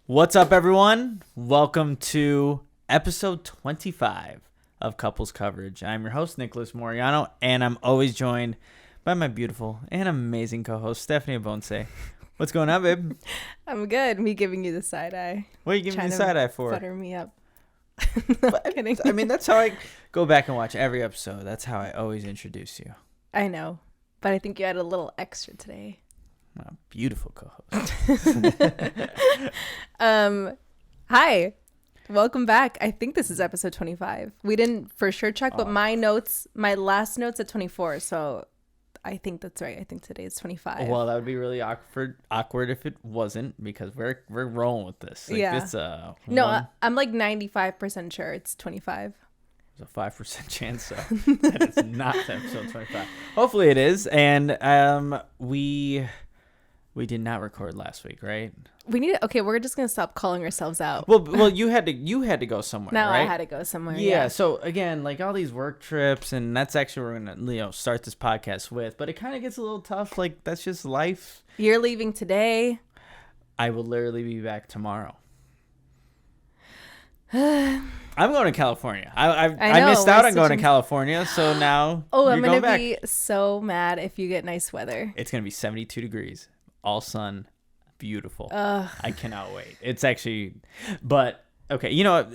What's up, everyone? Welcome to episode 25 of Couples Coverage. I'm your host, Nicholas Moriano, and I'm always joined by my beautiful and amazing co-host, Stephanie Abonce. What's going on, babe? I'm good. Me giving you the side eye. What are you giving me the side eye for? Butter me up. Kidding. I mean, that's how I go back and watch every episode. That's how I always introduce you. I know, but I think you had a little extra today. Oh, beautiful co-host. Hi. Welcome back. I think this is episode 25. We didn't for sure check, but my last notes at 24, so I think that's right. I think today is 25. Well, that would be really awkward if it wasn't, because we're rolling with this. No, I'm like 95% sure it's 25. There's a 5% chance so that it's not episode 25. Hopefully it is. And we did not record last week, right? Okay, we're just gonna stop calling ourselves out. Well, you had to go somewhere. No, right? I had to go somewhere. Yeah. So again, like all these work trips, and that's actually what we're gonna start this podcast with. But it kind of gets a little tough. Like that's just life. You're leaving today. I will literally be back tomorrow. I'm going to California. I missed out on going to California, so now I'm gonna be so mad if you get nice weather. It's gonna be 72 degrees, all sun, beautiful. Ugh. I cannot wait. It's actually, but okay, you know what?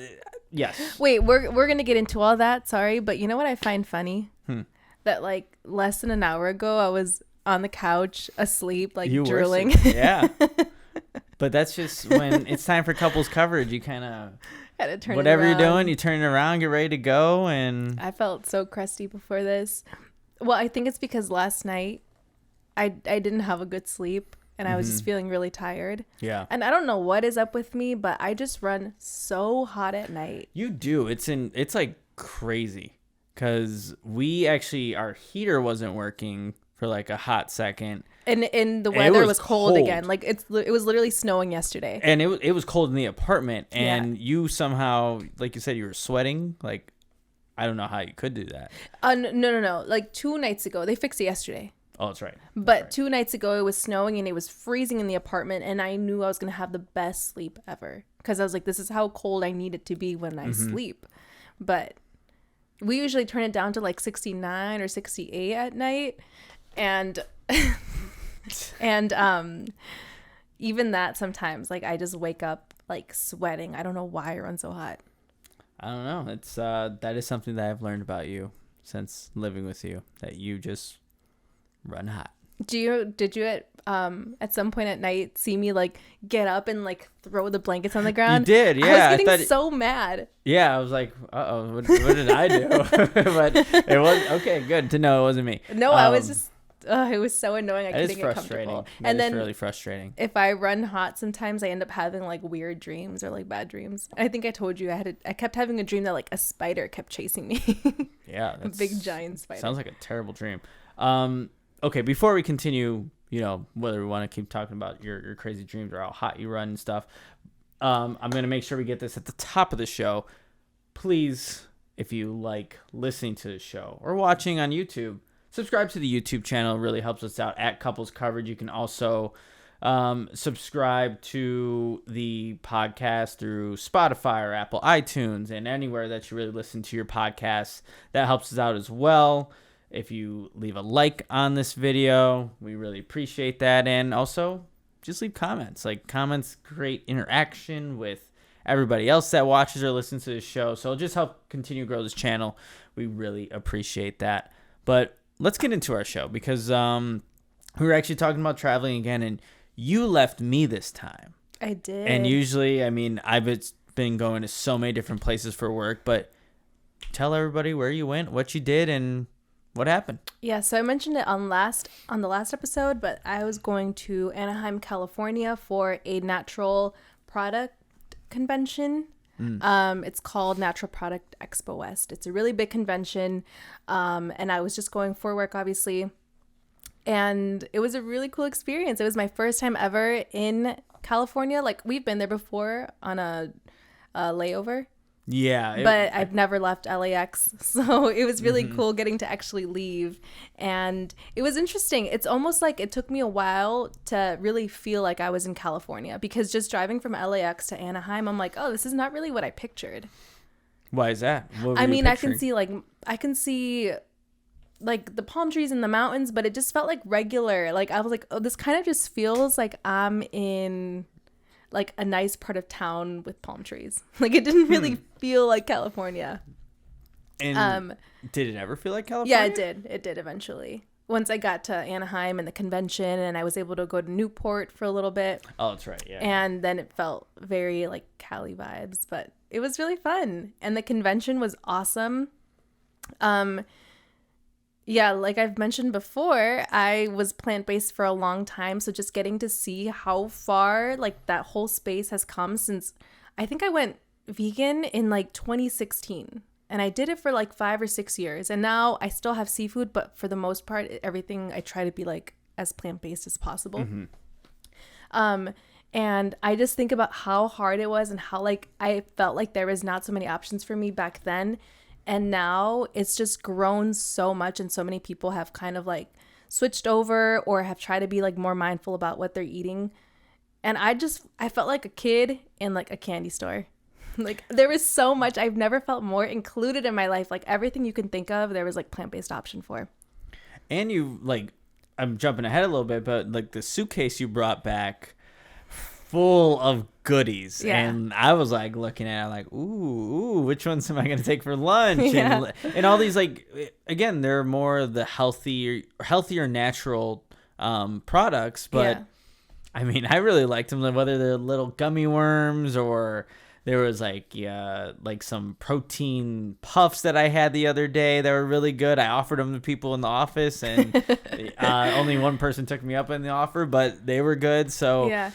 Yes. Wait, we're gonna get into all that. Sorry, but you know what I find funny? That like less than an hour ago, I was on the couch asleep, like you drooling. Yeah. But that's just when it's time for couples coverage. You kind of had to turn whatever it you're doing, you turn it around, get ready to go, and I felt so crusty before this. Well, I think it's because last night I didn't have a good sleep. And I was just feeling really tired. Yeah. And I don't know what is up with me, but I just run so hot at night. You do. It's like crazy. Because our heater wasn't working for like a hot second. And the weather was cold again. Like it was literally snowing yesterday. And it was cold in the apartment. And you somehow, like you said, you were sweating. Like, I don't know how you could do that. No. Like 2 nights ago. They fixed it yesterday. Oh, that's right. But 2 nights ago, it was snowing and it was freezing in the apartment. And I knew I was going to have the best sleep ever. Because I was like, this is how cold I need it to be when I sleep. But we usually turn it down to like 69 or 68 at night. And even that sometimes, like I just wake up like sweating. I don't know why I run so hot. I don't know. It's that is something that I've learned about you since living with you, that you just run hot. Did you at some point at night see me like get up and like throw the blankets on the ground? You did, yeah. I was getting so mad. Yeah, I was like, what did I do? But it was okay. Good to know it wasn't me. No, I was just. It was so annoying. I couldn't get comfortable. And then really frustrating. If I run hot, sometimes I end up having like weird dreams or like bad dreams. I think I told you I kept having a dream that like a spider kept chasing me. Yeah, a big giant spider. Sounds like a terrible dream. Okay, before we continue, whether we want to keep talking about your crazy dreams or how hot you run and stuff, I'm going to make sure we get this at the top of the show. Please, if you like listening to the show or watching on YouTube, subscribe to the YouTube channel. It really helps us out at Couples Coverage. You can also subscribe to the podcast through Spotify or Apple iTunes and anywhere that you really listen to your podcasts. That helps us out as well. If you leave a like on this video, we really appreciate that. And also, just leave comments. Like, comments create interaction with everybody else that watches or listens to the show. So it'll just help continue to grow this channel. We really appreciate that. But let's get into our show, because we were actually talking about traveling again, and you left me this time. I did. And usually, I mean, I've been going to so many different places for work, but tell everybody where you went, what you did, and what happened. Yeah, so I mentioned it on the last episode, but I was going to Anaheim, California for a natural product convention. It's called Natural Product Expo West. It's a really big convention, and I was just going for work, obviously, and it was a really cool experience. It was my first time ever in California. Like, we've been there before on a layover. Yeah. But I've never left LAX. So it was really cool getting to actually leave. And it was interesting. It's almost like it took me a while to really feel like I was in California, because just driving from LAX to Anaheim, I'm like, oh, this is not really what I pictured. Why is that? What were I you mean, picturing? I can see like the palm trees in the mountains, but it just felt like regular. Like I was like, oh, this kind of just feels like I'm in like a nice part of town with palm trees. Like it didn't really feel like California. And did it ever feel like California? Yeah, it did. It did eventually. Once I got to Anaheim and the convention, and I was able to go to Newport for a little bit. Oh, that's right. Yeah. And then it felt very like Cali vibes, but it was really fun. And the convention was awesome. Yeah, like I've mentioned before, I was plant-based for a long time. So just getting to see how far like that whole space has come since I think I went vegan in like 2016. And I did it for like 5 or 6 years. And now I still have seafood, but for the most part, everything I try to be like as plant-based as possible. And I just think about how hard it was and how like I felt like there was not so many options for me back then. And now it's just grown so much, and so many people have kind of like switched over or have tried to be like more mindful about what they're eating. And I felt like a kid in like a candy store. Like there was so much. I've never felt more included in my life. Like everything you can think of, there was like plant-based option for. And you like, I'm jumping ahead a little bit, but like the suitcase you brought back full of goodies. Yeah. And I was like looking at it like, ooh, which ones am I going to take for lunch? Yeah. And all these, like, again, they're more the healthier natural products. But Yeah. I mean, I really liked them, whether they're little gummy worms or there was like some protein puffs that I had the other day that were really good. I offered them to people in the office, and only one person took me up on the offer, but they were good. So Yeah.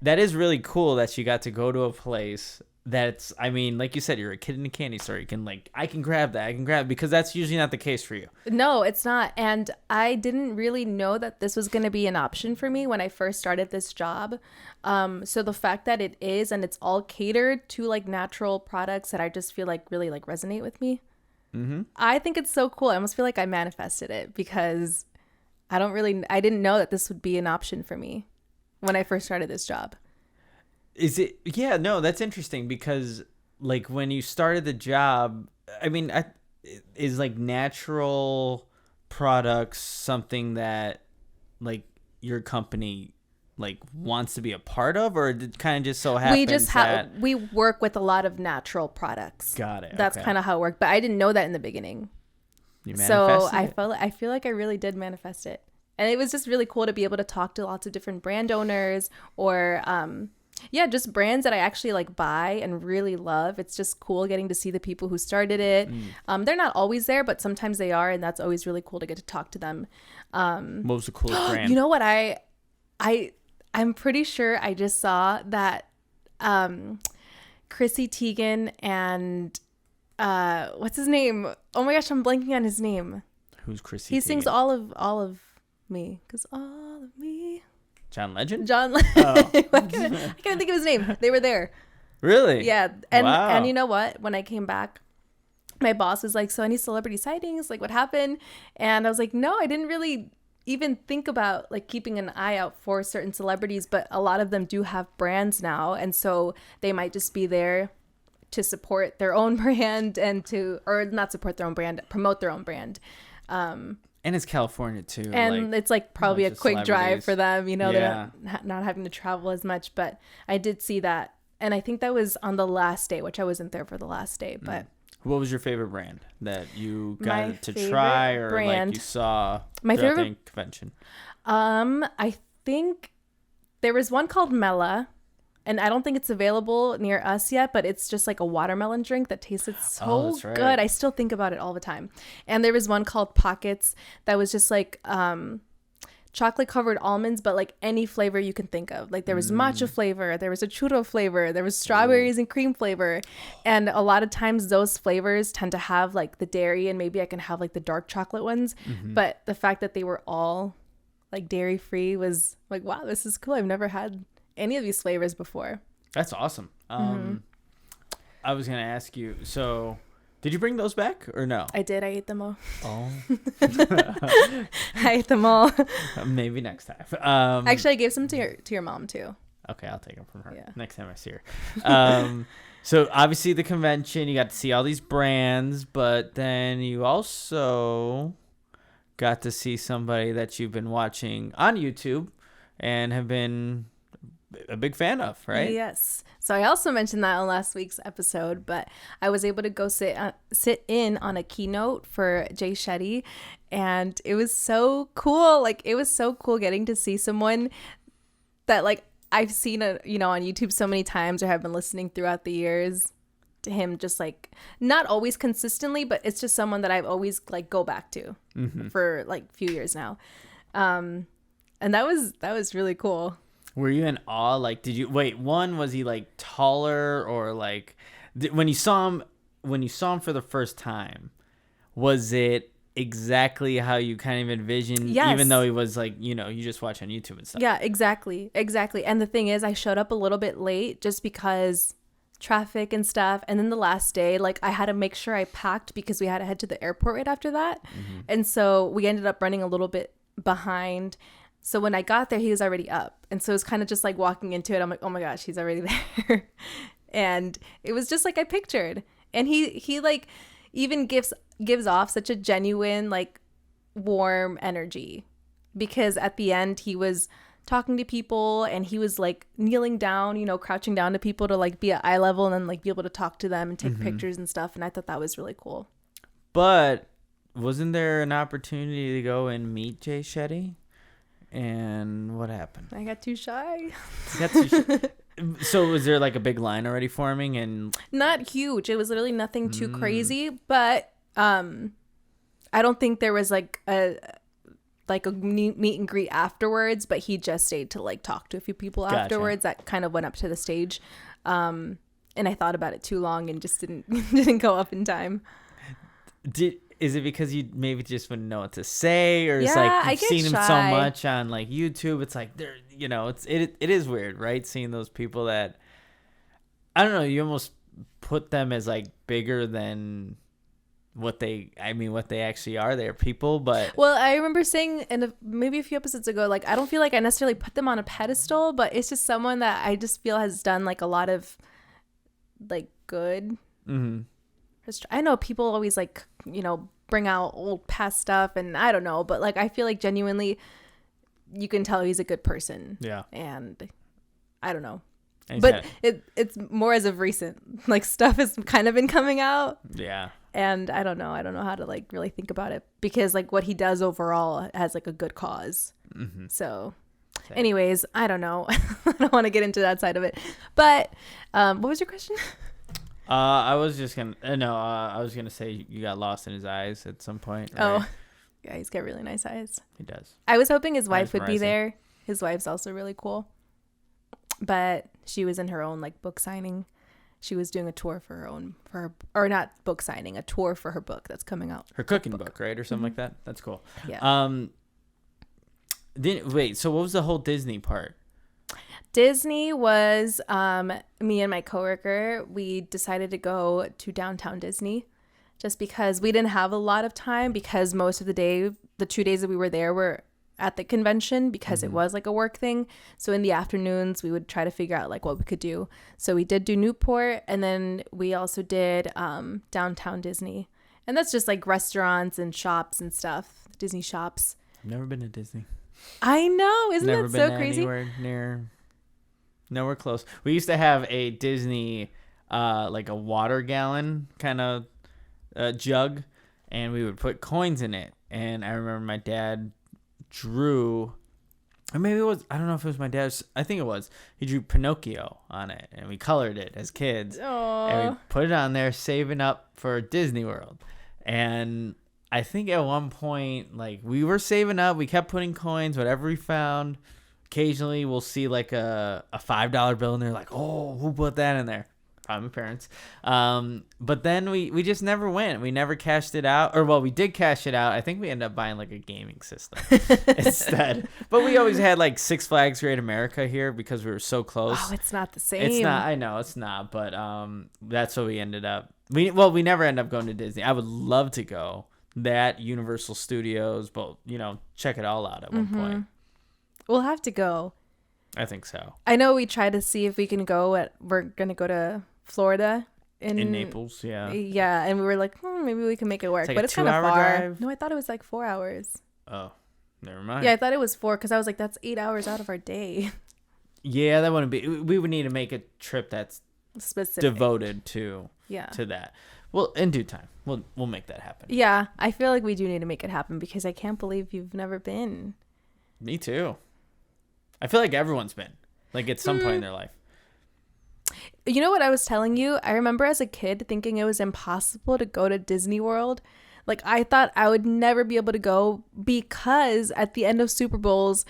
that is really cool that you got to go to a place that's, I mean, like you said, you're a kid in a candy store. You can like, I can grab that, because that's usually not the case for you. No, it's not. And I didn't really know that this was going to be an option for me when I first started this job. So the fact that it is, and it's all catered to like natural products that I just feel like really like resonate with me. I think it's so cool. I almost feel like I manifested it, because I didn't know that this would be an option for me when I first started this job. Is it? Yeah, no, that's interesting, because like when you started the job, I mean, is like natural products something that like your company like wants to be a part of, or did kind of just so happens we work with a lot of natural products. Got it. That's okay. kind of how it worked, but I didn't know that in the beginning. You So manifested it. I feel like I really did manifest it. And it was just really cool to be able to talk to lots of different brand owners, or just brands that I actually like buy and really love. It's just cool getting to see the people who started it. They're not always there, but sometimes they are, and that's always really cool to get to talk to them. What was the coolest brand? You know what? I'm pretty sure I just saw that Chrissy Teigen and what's his name? Oh my gosh, I'm blanking on his name. Who's Chrissy? He sings all of me, 'cause all of me. John Legend? John Legend. Oh. I can't think of his name. They were there. Really? Yeah. And Wow. and you know what? When I came back, my boss was like, so any celebrity sightings? Like, what happened? And I was like, no, I didn't really even think about like keeping an eye out for certain celebrities, but a lot of them do have brands now. And so they might just be there to support their own brand or not support their own brand, promote their own brand. And it's California too. And it's like probably a bunch of quick drive celebrities. for them, you know, Yeah. they're not having to travel as much. But I did see that. And I think that was on the last day, which I wasn't there for the last day. But What was your favorite brand that you My got to favorite try, or brand- like you saw My throughout favorite- the convention? I think there was one called Mela. And I don't think it's available near us yet, but it's just like a watermelon drink that tasted so that's right. good. I still think about it all the time. And there was one called Pockets that was just like chocolate covered almonds, but like any flavor you can think of. Like there was matcha flavor, there was a churro flavor, there was strawberries and cream flavor. And a lot of times those flavors tend to have like the dairy, and maybe I can have like the dark chocolate ones. But the fact that they were all like dairy free was like, wow, this is cool. I've never had any of these flavors before. That's awesome. I was gonna ask you. So, did you bring those back or no? I did. I ate them all. Oh, I ate them all. maybe next time. Actually, I gave some to your mom too. Okay, I'll take them from her next time I see her. So obviously the convention, you got to see all these brands, but then you also got to see somebody that you've been watching on YouTube and have been a big fan of, right? Yes. So I also mentioned that on last week's episode, but I was able to go sit in on a keynote for Jay Shetty, and it was so cool. Like, it was so cool getting to see someone that, like, I've seen on YouTube so many times, or have been listening throughout the years to him, just like not always consistently, but it's just someone that I've always like go back to for like a few years now. And that was really cool. Were you in awe? Like, was he like taller, or like when you saw him for the first time, was it exactly how you kind of envisioned? Yes. Even though he was like, you just watch on YouTube and stuff. Yeah, exactly. And the thing is, I showed up a little bit late just because traffic and stuff. And then the last day, like, I had to make sure I packed because we had to head to the airport right after that. And so we ended up running a little bit behind. So when I got there, he was already up. And so it was kind of just like walking into it. I'm like, oh my gosh, he's already there. And it was just like I pictured. And he like even gives off such a genuine, like, warm energy, because at the end he was talking to people and he was like kneeling down, crouching down to people to like be at eye level and then like be able to talk to them and take pictures and stuff. And I thought that was really cool. But wasn't there an opportunity to go and meet Jay Shetty? And what happened? I got too shy. So was there like a big line already forming? And not huge. It was literally nothing too crazy, but I don't think there was like a meet and greet afterwards, but he just stayed to like talk to a few people afterwards that kind of went up to the stage. And I thought about it too long and just didn't go up in time. Is it because you maybe just wouldn't know what to say, or it's like you've seen him so much on like YouTube? It's like they're, it is weird, right? Seeing those people that, I don't know, you almost put them as like bigger than what they actually are. They're people. But well, I remember saying maybe a few episodes ago, like, I don't feel like I necessarily put them on a pedestal, but it's just someone that I just feel has done like a lot of like good. I know people always like, bring out old past stuff, and I don't know, but like I feel like genuinely you can tell he's a good person. Yeah. And I don't know. But it's more as of recent. Like, stuff has kind of been coming out. Yeah. And I don't know how to like really think about it, because like what he does overall has like a good cause. So anyways, I don't know. I don't want to get into that side of it. But what was your question? I was gonna say you got lost in his eyes at some point. Right? Oh, yeah, he's got really nice eyes. He does. I was hoping his wife would be there. His wife's also really cool, but she was in her own like book signing. She was doing a tour or not book signing, a tour for her book that's coming out. Her cooking book, right, or something like that. That's cool. Yeah. So what was the whole Disney part? Disney was me and my coworker. We decided to go to downtown Disney just because we didn't have a lot of time, because most of the day, the 2 days that we were there were at the convention, because it was like a work thing. So in the afternoons, we would try to figure out like what we could do. So we did do Newport, and then we also did downtown Disney. And that's just like restaurants and shops and stuff, Disney shops. I've never been to Disney. I know. Isn't that so crazy? Anywhere near... Nowhere close. We used to have a Disney, like a water gallon kind of jug, and we would put coins in it. And I remember my dad drew, or maybe it was, I don't know if it was my dad's, I think it was. He drew Pinocchio on it, and we colored it as kids. Aww. And we put it on there, saving up for Disney World. And I think at one point, like, we were saving up. We kept putting coins, whatever we found. Occasionally we'll see like a $5 bill in there, like, oh, who put that in there? by my parents. But then we just never went. We never cashed it out. Or, well, we did cash it out. I think we ended up buying like a gaming system instead. But we always had like Six Flags Great America here because we were so close. Oh, it's not the same. It's not. I know it's not. But that's what we ended up. We never end up going to Disney. I would love to go. That Universal Studios, but check it all out at one point. We'll have to go. I think so. I know we tried to see if we can go. We're gonna go to Florida in Naples. Yeah. Yeah, and we were like, maybe we can make it work, like but it's kind of far. Drive? No, I thought it was like 4 hours. Oh, never mind. Yeah, I thought it was 4 because I was like, that's 8 hours out of our day. Yeah, that wouldn't be. We would need to make a trip that's Specific. devoted to to that. Well, in due time, we'll make that happen. Yeah, I feel like we do need to make it happen because I can't believe you've never been. Me too. I feel like everyone's been, like, at some point in their life. You know what I was telling you? I remember as a kid thinking it was impossible to go to Disney World. Like, I thought I would never be able to go because at the end of Super Bowls,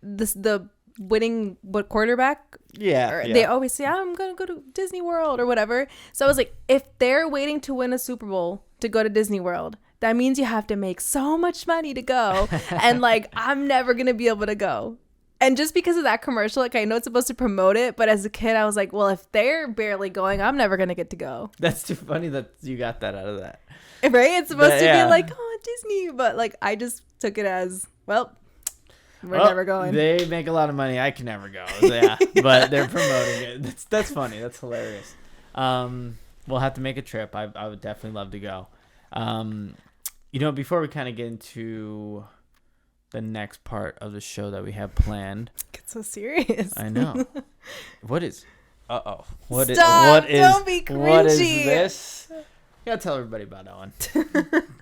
the winning quarterback, they always say, I'm gonna go to Disney World or whatever. So I was like, if they're waiting to win a Super Bowl to go to Disney World, that means you have to make so much money to go. And like, I'm never gonna be able to go. And just because of that commercial, like, I know it's supposed to promote it, but as a kid I was like, well, if they're barely going, I'm never gonna get to go. That's too funny that you got that out of that, right? It's supposed to be like, oh, Disney, but like, I just took it as, well, we're never going. They make a lot of money. I can never go. Yeah, but they're promoting it. That's funny. That's hilarious. We'll have to make a trip. I would definitely love to go. Before we kind of get into the next part of the show that we have planned. Get so serious. I know. What is? Uh-oh. What Stop, is? Don't be cringy. What is this? You gotta tell everybody about Owen.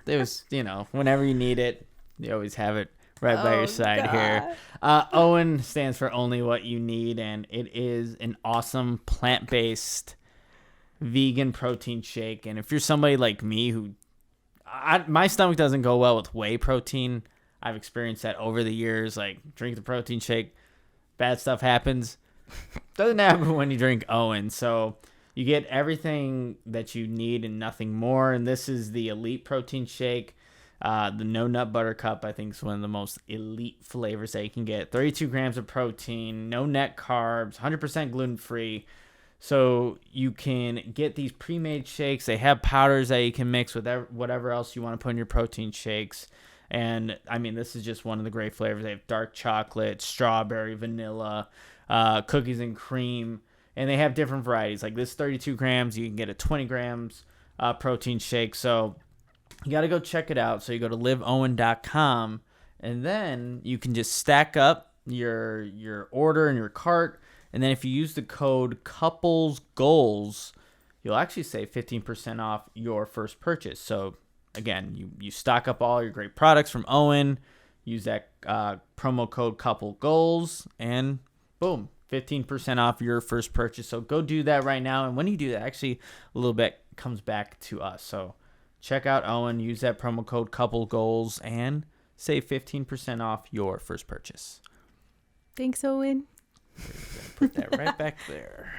It was, whenever you need it, you always have it right by your side here. Owen stands for Only What You Need, and it is an awesome plant-based vegan protein shake. And if you're somebody like me who my stomach doesn't go well with whey protein, I've experienced that over the years. Like, drink the protein shake, bad stuff happens. Doesn't happen when you drink Owen. So you get everything that you need and nothing more. And this is the elite protein shake. The no nut butter cup, I think, is one of the most elite flavors that you can get. 32 grams of protein, no net carbs, 100% gluten free. So you can get these pre-made shakes. They have powders that you can mix with whatever else you want to put in your protein shakes. And I mean, this is just one of the great flavors. They have dark chocolate, strawberry, vanilla, cookies and cream, and they have different varieties. Like this 32 grams, you can get a 20 grams protein shake. So you got to go check it out. So you go to liveowen.com, and then you can just stack up your order in your cart. And then if you use the code CouplesGoals, you'll actually save 15% off your first purchase. So again, you stock up all your great products from Owen, use that promo code CoupleGoals, and boom, 15% off your first purchase. So go do that right now. And when you do that, actually a little bit comes back to us. So check out Owen, use that promo code CoupleGoals, and save 15% off your first purchase. Thanks, Owen. Put that right back there.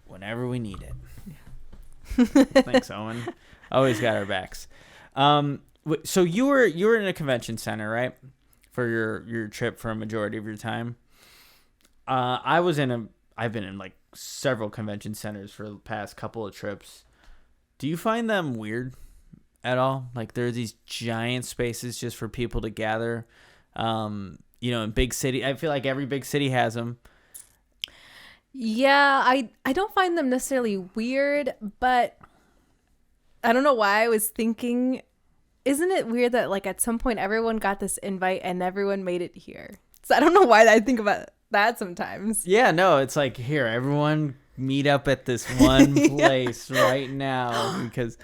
Whenever we need it. Yeah. Thanks, Owen. Always got our backs. So you were in a convention center, right? For your trip for a majority of your time. I've been in like several convention centers for the past couple of trips. Do you find them weird at all? Like, there are these giant spaces just for people to gather. In big city, I feel like every big city has them. Yeah, I don't find them necessarily weird, but I don't know why I was thinking, isn't it weird that like at some point everyone got this invite and everyone made it here? So I don't know why I think about that sometimes. Yeah, no, it's like, here, everyone meet up at this one place right now, because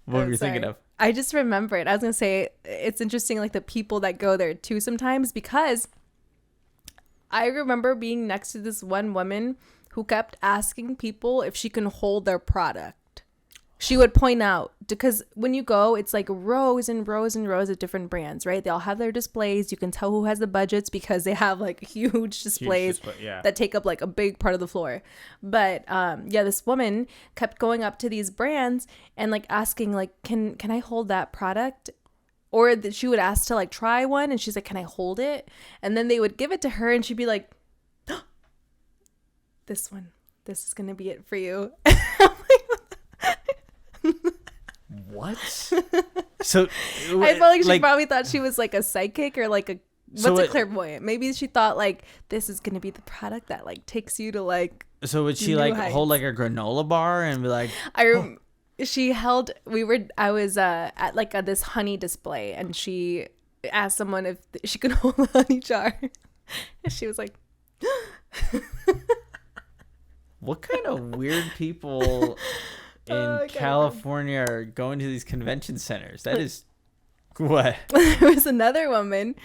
what were you thinking of? I just remembered. I was going to say, it's interesting, like the people that go there too sometimes, because I remember being next to this one woman who kept asking people if she can hold their product. she would point out, because when you go, it's like rows and rows and rows of different brands, right? They all have their displays. You can tell who has the budgets because they have like huge displays that take up like a big part of the floor. But yeah, this woman kept going up to these brands and like asking like, can I hold that product? Or that she would ask to like try one, and she's like, can I hold it? And then they would give it to her, and she'd be like, oh, this is gonna be it for you. What? So I felt like she probably thought she was like a psychic or like a clairvoyant. Maybe she thought like, this is gonna be the product that like takes you to like. So would she like hold like a granola bar and be like? She held. I was at like this honey display, and she asked someone if she could hold a honey jar, and she was like. What kind of weird people in California are going to these convention centers? That is what? There was another woman,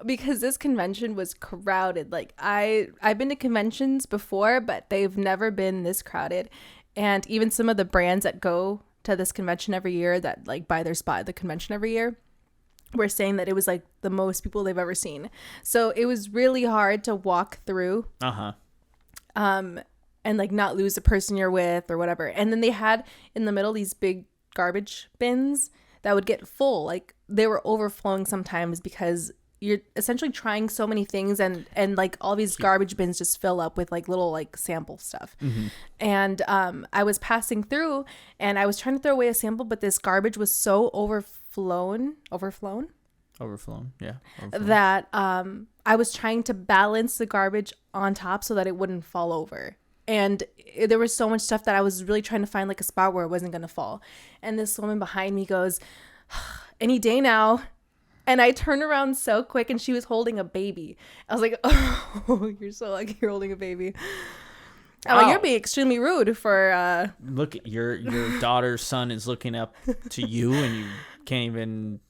because this convention was crowded. Like I've been to conventions before, but they've never been this crowded. And even some of the brands that go to this convention every year, that like buy their spot at the convention every year, were saying that it was like the most people they've ever seen. So it was really hard to walk through. And like not lose the person you're with or whatever. And then they had in the middle these big garbage bins that would get full. Like they were overflowing sometimes because you're essentially trying so many things, and like all these garbage bins just fill up with like little like sample stuff. And I was passing through and I was trying to throw away a sample, but this garbage was so overflown, yeah, that I was trying to balance the garbage on top so that it wouldn't fall over. And there was so much stuff that I was really trying to find like a spot where it wasn't going to fall. And this woman behind me goes, any day now. And I turned around so quick, and she was holding a baby. I was like, oh, you're so lucky you're holding a baby. Wow. Oh, you're being extremely rude for... Look, your daughter's son is looking up to you, and you can't even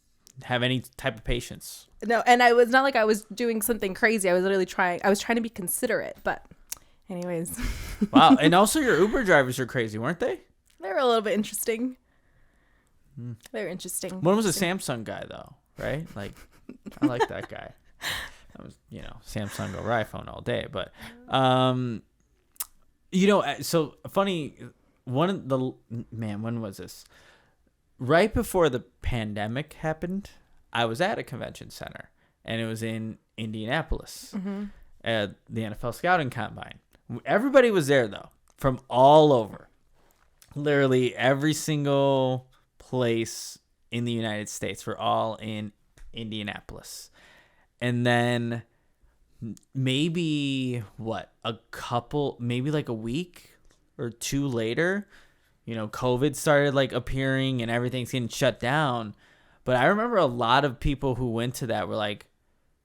have any type of patience. No, and I was not like I was doing something crazy. I was literally trying to be considerate, but... Anyways. Wow. And also your Uber drivers are crazy, weren't they? They were a little bit interesting. They were interesting. One was a Samsung guy, though, right? Like, I like that guy. That was, Samsung over iPhone all day. But, so funny. When was this? Right before the pandemic happened, I was at a convention center, and it was in Indianapolis at the NFL Scouting Combine. Everybody was there, though, from all over. Literally every single place in the United States were all in Indianapolis. And then maybe, maybe like a week or two later, COVID started like appearing and everything's getting shut down. But I remember a lot of people who went to that were like,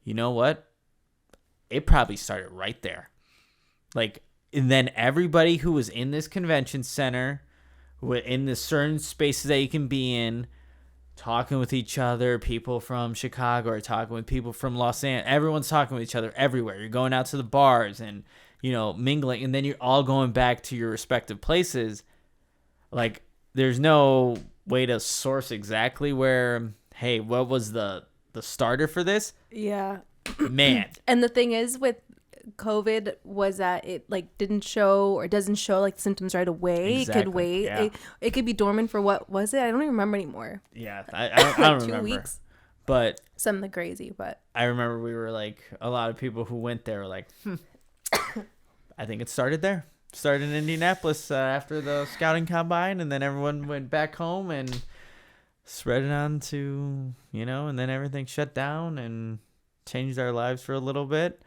you know what? It probably started right there. Like, and then everybody who was in this convention center, in the certain spaces that you can be in, talking with each other, people from Chicago are talking with people from Los Angeles. Everyone's talking with each other everywhere. You're going out to the bars and, mingling, and then you're all going back to your respective places. Like, there's no way to source exactly where, hey, what was the starter for this? Yeah. Man. And the thing is with COVID was that it like didn't show or doesn't show like symptoms right away. Exactly. It could wait. Yeah. It could be dormant for what was it? I don't even remember anymore. Yeah, I don't 2 remember. weeks. But something crazy. But I remember we were like, a lot of people who went there were like, I think it started there. Started in Indianapolis after the scouting combine, and then everyone went back home and spread it on to, and then everything shut down and changed our lives for a little bit.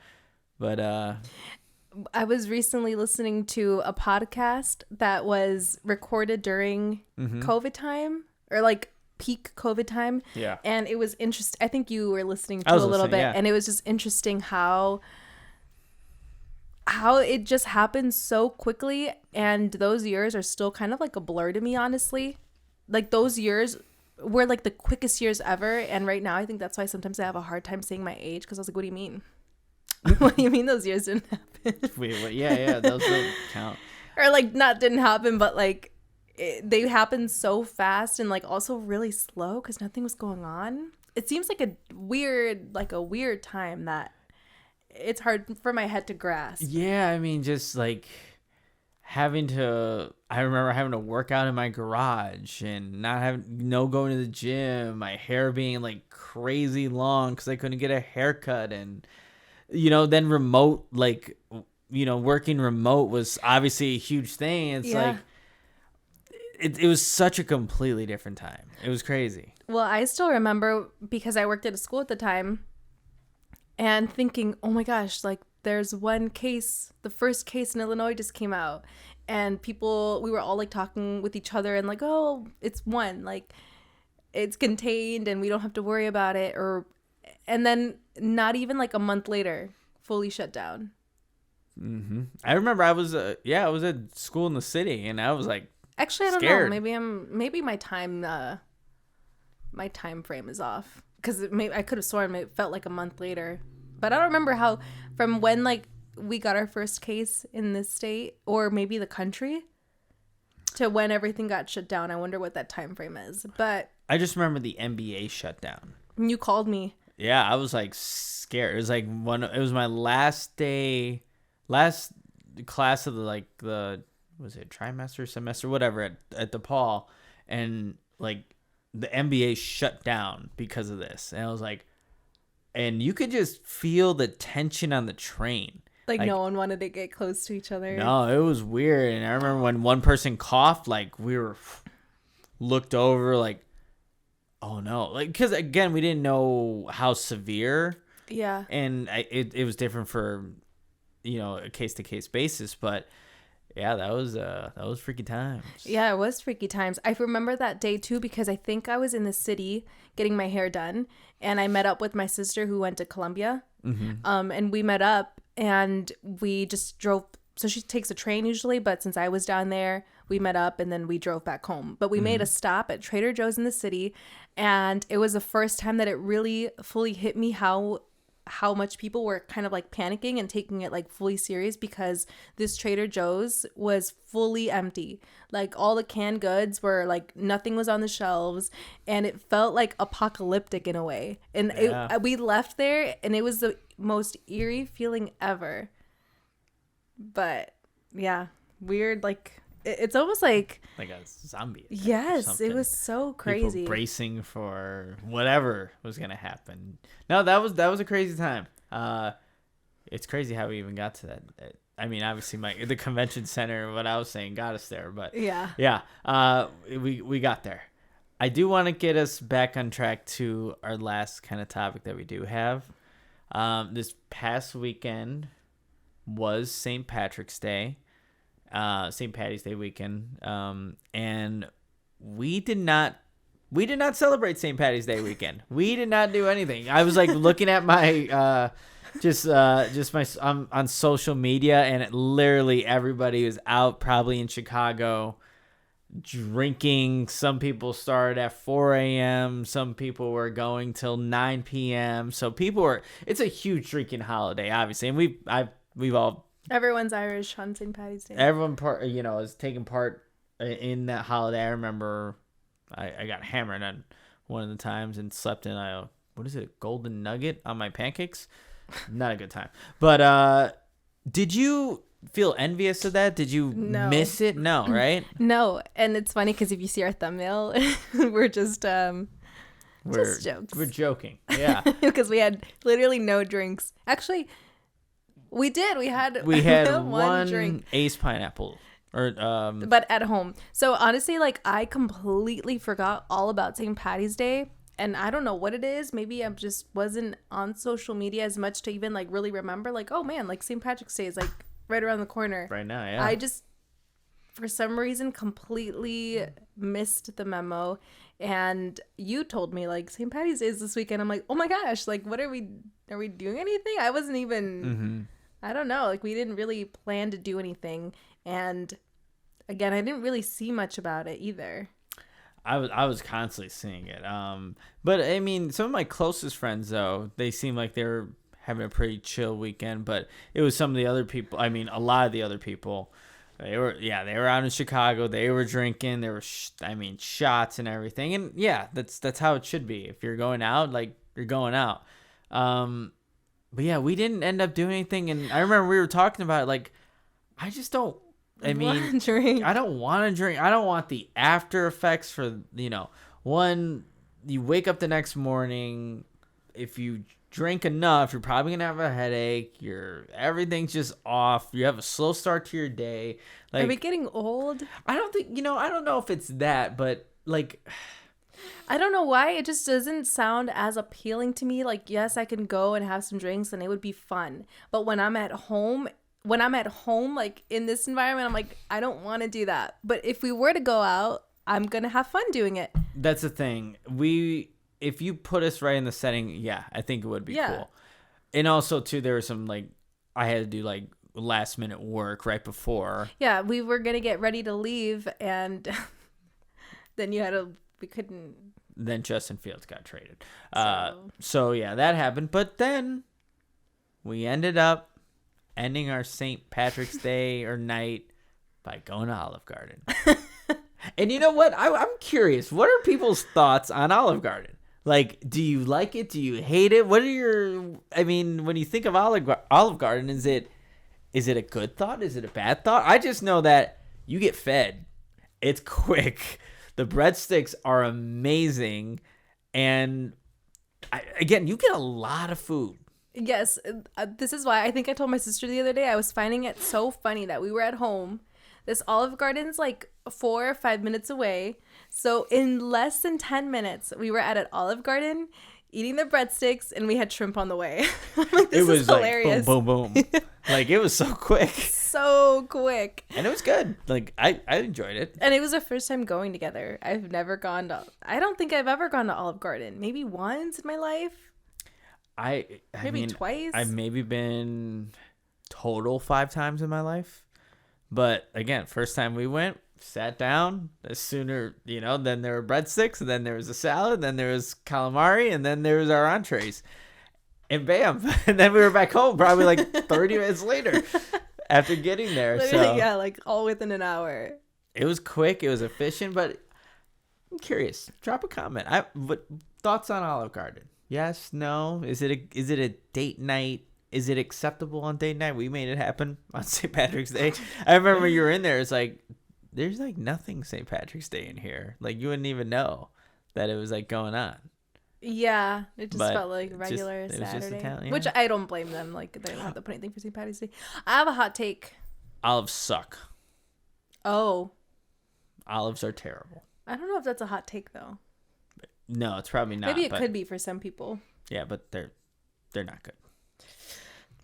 But I was recently listening to a podcast that was recorded during COVID time, or like peak COVID time. Yeah. And it was interesting. I think you were listening to a little bit, yeah. And it was just interesting how it just happened so quickly, and those years are still kind of like a blur to me, honestly. Like those years were like the quickest years ever, and right now I think that's why sometimes I have a hard time saying my age, because I was like, what do you mean? What do you mean those years didn't happen? Wait, what? Yeah, those don't count. Or like not didn't happen, but like they happened so fast and like also really slow because nothing was going on. It seems like a weird time that it's hard for my head to grasp. Yeah, I mean, just like I remember having to work out in my garage and not having, going to the gym, my hair being like crazy long because I couldn't get a haircut. And, then remote, like, working remote was obviously a huge thing. It's like, it was such a completely different time. It was crazy. Well, I still remember because I worked at a school at the time and thinking, oh my gosh, like there's one case, the first case in Illinois just came out, and we were all like talking with each other and like, oh, it's one, like it's contained and we don't have to worry about it. And then not even like a month later, fully shut down. Mm-hmm. I remember I was at school in the city, and I was like, actually, I don't scared. know. Maybe my time frame is off because I could have sworn it felt like a month later, but I don't remember how from when like we got our first case in this state or maybe the country to when everything got shut down. I wonder what that time frame is. But I just remember the NBA shut down. You called me. Yeah, I was like scared. It was like it was my last class of the was it trimester, semester, whatever at DePaul, and like the NBA shut down because of this. And I was like, and you could just feel the tension on the train. Like no one wanted to get close to each other. No, it was weird. And I remember when one person coughed, like we were looked over like, oh no, like because again we didn't know how severe. Yeah. And it was different for, a case to case basis, but yeah, that was freaky times. Yeah, it was freaky times. I remember that day too because I think I was in the city getting my hair done, and I met up with my sister who went to Columbia. Mm-hmm. And we met up and we just drove. So she takes a train usually, but since I was down there, we met up and then we drove back home. But we made a stop at Trader Joe's in the city, and it was the first time that it really fully hit me how much people were kind of like panicking and taking it like fully serious because this Trader Joe's was fully empty. Like all the canned goods were like nothing was on the shelves, and it felt like apocalyptic in a way. And we left there and it was the most eerie feeling ever. But yeah, weird. Like it's almost like a zombie. Yes, it was so crazy. People bracing for whatever was gonna happen. No, that was a crazy time. It's crazy how we even got to that. I mean, obviously, the convention center, what I was saying, got us there. But yeah. We got there. I do want to get us back on track to our last kind of topic that we do have. This past weekend was St. Patrick's Day. St. Patty's Day weekend, and we did not celebrate St. Patty's Day weekend. We did not do anything. I was like looking at my just my on social media, and literally everybody was out, probably in Chicago, drinking. Some people started at 4 a.m. Some people were going till 9 p.m. So it's a huge drinking holiday, obviously, and we've all. Everyone's Irish on St. Patty's Day. Everyone is taking part in that holiday. I remember I got hammered on one of the times and slept in a golden nugget on my pancakes. Not a good time. But did you feel envious of that? Did you miss it? No, right? No, and it's funny because if you see our thumbnail, we're just jokes. We're joking. Yeah, because we had literally no drinks. Actually. We did. We had one drink. Ace pineapple, but at home. So honestly, like I completely forgot all about St. Patty's Day, and I don't know what it is. Maybe I just wasn't on social media as much to even like really remember. Like, oh man, like St. Patrick's Day is like right around the corner. Right now, yeah. I just, for some reason, completely missed the memo. And you told me like St. Patty's Day is this weekend. I'm like, oh my gosh, like what are we doing anything? I wasn't even. Mm-hmm. I don't know. Like we didn't really plan to do anything, and again, I didn't really see much about it either. I was constantly seeing it. But I mean, some of my closest friends though, they seem like they were having a pretty chill weekend. But it was some of the other people. I mean, a lot of the other people They were out in Chicago. They were drinking. There were shots and everything. And yeah, that's how it should be. If you're going out, like, you're going out. But yeah, we didn't end up doing anything. And I remember we were talking about it, like, I just don't. I mean, I don't want to drink. I don't want the after effects for, one, you wake up the next morning. If you drink enough, you're probably going to have a headache. Everything's just off. You have a slow start to your day. Like, are we getting old? I don't think, I don't know if it's that, but like, I don't know why. It just doesn't sound as appealing to me. Like, yes, I can go and have some drinks and it would be fun. But when I'm at home, like in this environment, I'm like, I don't want to do that. But if we were to go out, I'm going to have fun doing it. That's the thing. If you put us right in the setting, yeah, I think it would be cool. And also, too, there was some, like, I had to do, like, last minute work right before. Yeah, we were going to get ready to leave, and then we couldn't. Then Justin Fields got traded. So yeah, that happened. But then we ended up ending our St. Patrick's Day or night by going to Olive Garden. And you know what? I'm curious. What are people's thoughts on Olive Garden? Like, do you like it? Do you hate it? What are when you think of Olive Garden, is it a good thought? Is it a bad thought? I just know that you get fed. It's quick. The breadsticks are amazing. And again, you get a lot of food. Yes, this is why I think I told my sister the other day, I was finding it so funny that we were at home. This Olive Garden's like 4 or 5 minutes away. So in less than 10 minutes, we were at an Olive Garden eating the breadsticks, and we had shrimp on the way. Like, this is hilarious. Like, boom, boom, boom. Like, it was so quick. So quick. And it was good. Like, I enjoyed it. And it was our first time going together. I don't think I've ever gone to Olive Garden. Maybe once in my life. Maybe twice. I've maybe been total 5 times in my life. But again, first time we went, sat down, then there were breadsticks, and then there was a salad, then there was calamari, and then there was our entrees. And bam. And then we were back home probably like 30 minutes later after getting there. Literally, so yeah, like all within an hour. It was quick, it was efficient, but I'm curious. Drop a comment. What thoughts on Olive Garden? Yes, no? Is it a date night? Is it acceptable on date night? We made it happen on St. Patrick's Day. I remember you were in there. It's like, there's like nothing St. Patrick's Day in here. Like, you wouldn't even know that it was like going on. Yeah, it just felt like regular it was Saturday. just Italian. Which I don't blame them. Like, they don't have to put anything for St. Patty's Day. I have a hot take. Olives suck. Oh. Olives are terrible. I don't know if that's a hot take, though. No, it's probably not. Maybe it could be for some people. Yeah, but they're not good.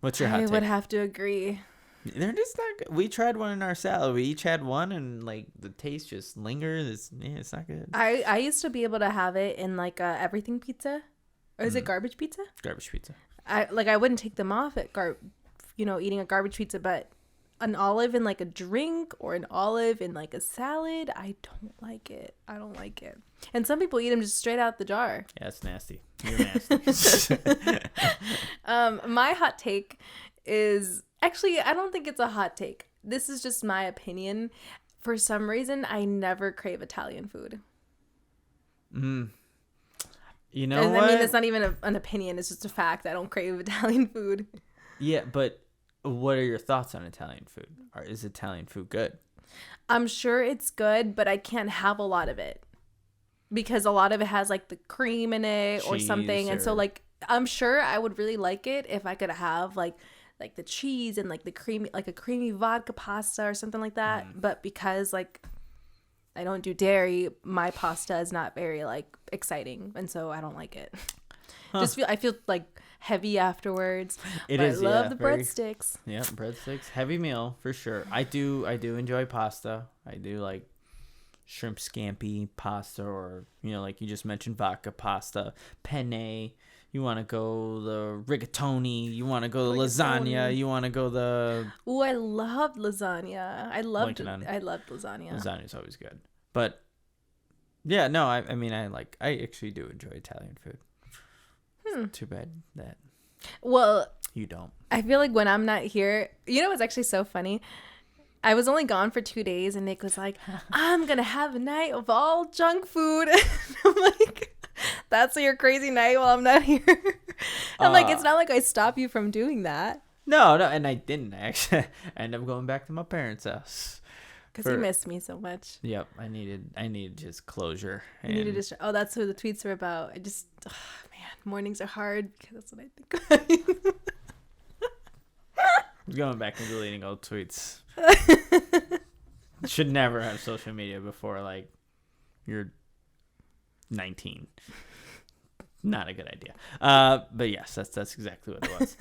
What's your hot take? I would have to agree. They're just not good. We tried one in our salad. We each had one, and like the taste just lingers. It's not good. I used to be able to have it in like a everything pizza, or is it garbage pizza? Garbage pizza. I wouldn't take them off at eating a garbage pizza, but an olive in like a drink or an olive in like a salad, I don't like it. I don't like it. And some people eat them just straight out the jar. Yeah, it's nasty. You're nasty. My hot take is actually, I don't think it's a hot take. This is just my opinion. For some reason, I never crave Italian food. You know what? I mean, it's not even an opinion. It's just a fact. I don't crave Italian food. Yeah, but what are your thoughts on Italian food? Or is Italian food good? I'm sure it's good, but I can't have a lot of it. Because a lot of it has like the cream in it or something. And so like, I'm sure I would really like it if I could have like the cheese and like the creamy, like a creamy vodka pasta or something like that. But because like I don't do dairy, my pasta is not very like exciting. And so I don't like it. I feel like heavy afterwards. I love the breadsticks. Yeah, breadsticks. Heavy meal for sure. I do enjoy pasta. I do like shrimp scampi pasta, or like you just mentioned, vodka pasta, penne. You want to go the rigatoni. You want to go the lasagna. You want to go the. Ooh, I loved lasagna. I loved lasagna. Lasagna's always good, but yeah, no, I actually do enjoy Italian food. Too bad that. Well, you don't. I feel like when I'm not here, what's actually so funny? I was only gone for 2 days, and Nick was like, I'm going to have a night of all junk food. I'm like, that's your crazy night while I'm not here. I'm like, it's not like I stop you from doing that. No, and I didn't actually. I ended up going back to my parents' house. Because you missed me so much. Yep, I needed just closure. Oh, that's what the tweets were about. Man, mornings are hard. That's what I think about. I'm going back and deleting old tweets. Should never have social media before like you're 19. Not a good idea. But yes, that's exactly what it was.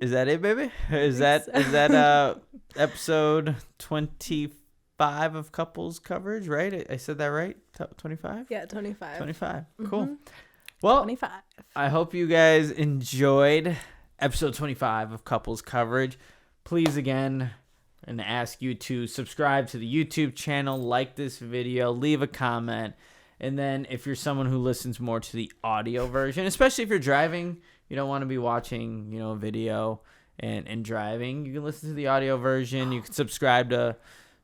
Is that it, baby? Is that episode 25 of couples coverage, right? I said that right? 25? Yeah, 25. 25. Mm-hmm. Cool. Well, 25. I hope you guys enjoyed episode 25 of couples coverage. Please again, and ask you to subscribe to the YouTube channel, like this video, leave a comment. And then if you're someone who listens more to the audio version, especially if you're driving, you don't want to be watching, a video and driving, you can listen to the audio version. You can subscribe to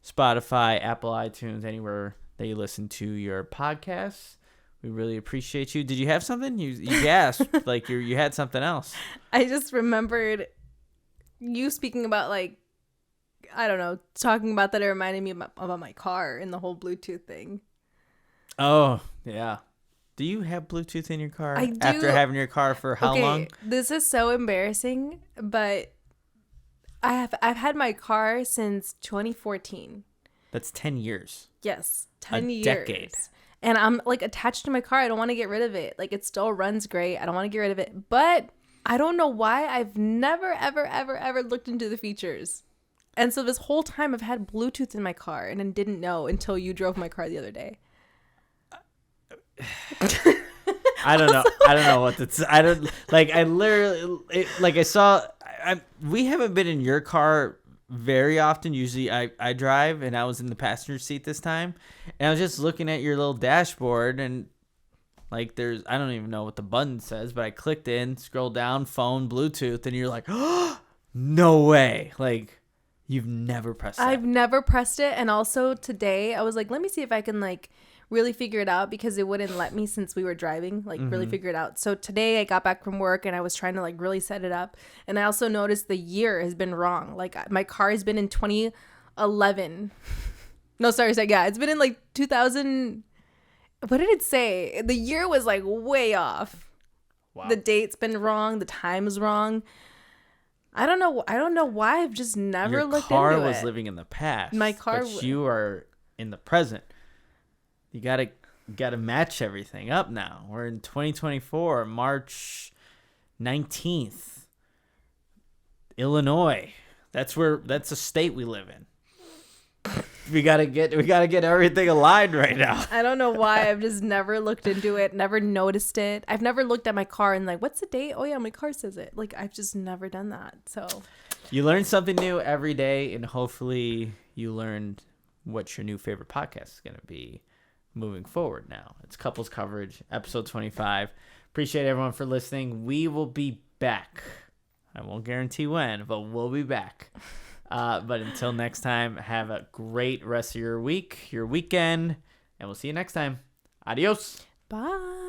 Spotify, Apple, iTunes, anywhere that you listen to your podcasts. We really appreciate you. Did you have something? You gasped like you had something else. I just remembered you speaking about talking about that. It reminded me about my car and the whole Bluetooth thing. Oh, yeah. Do you have Bluetooth in your car? I do. After having your car for how long? This is so embarrassing, but I've had my car since 2014. That's 10 years. Yes, 10 years. Decade. And I'm attached to my car. I don't want to get rid of it. It still runs great. I don't want to get rid of it. But I don't know why I've never, ever, ever, ever looked into the features. And so this whole time I've had Bluetooth in my car and then didn't know until you drove my car the other day. I don't know. I don't know what that's. I don't I literally I saw. We haven't been in your car very often. Usually I drive, and I was in the passenger seat this time, and I was just looking at your little dashboard, and there's, I don't even know what the button says, but I clicked in, scrolled down, phone, Bluetooth, and you're like, oh, no way. You've never pressed that. I've never pressed it. And also today I was like, let me see if I can really figure it out, because it wouldn't let me since we were driving, really figure it out. So today I got back from work and I was trying to really set it up. And I also noticed the year has been wrong. My car has been in 2011. No, sorry. Yeah, it's been in 2000. What did it say? The year was way off. Wow. The date's been wrong. The time's wrong. I don't know why. I've just never looked into it. Your car was living in the past. My car. But you are in the present. You gotta match everything up now. We're in 2024, March 19th. Illinois. That's a state we live in. We gotta get everything aligned right now. I don't know why. I've just never looked into it, never noticed it. I've never looked at my car and what's the date? Oh yeah, my car says it. I've just never done that. So you learn something new every day, and hopefully you learned what your new favorite podcast is gonna be moving forward. Now it's couples coverage, episode 25. Appreciate everyone for listening. We will be back. I won't guarantee when, but we'll be back. But until next time, have a great rest of your week, your weekend, and we'll see you next time. Adios. Bye.